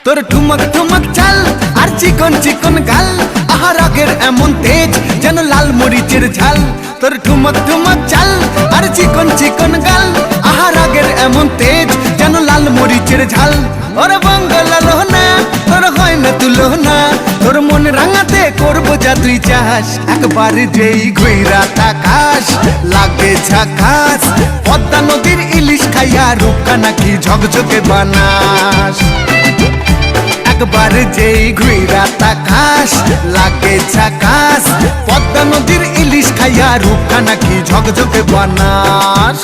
তোর ঠুমক ঠুমক চাল আর চিকন চিকন গাল, আহা রাগের এমন তেজ যেন লাল মরিচের ঝাল। তোর ঠুমক ঠুমক চাল আর চিকন চিকন গাল, আহা রাগের এমন তেজ যেন লাল মরিচের ঝাল। ওরে বাঙ্গালা লোহনা তোর হয় না তুলনা, তোর মন রাঙাতে করবো যা তুই চাস। একবার যেই ঘুইরা তাকাস লাগে ঝাকাস, পদ্মা নদীর ইলিশ খাইয়া রূপকা নাকি ঝকঝকে বানাস। একবার যেই ঘুইরা তাকাস লাগে ঝাকাস, পদ্মা নদীর ইলিশ খাইয়া রূপকা নাকি ঝকঝকে বানাস।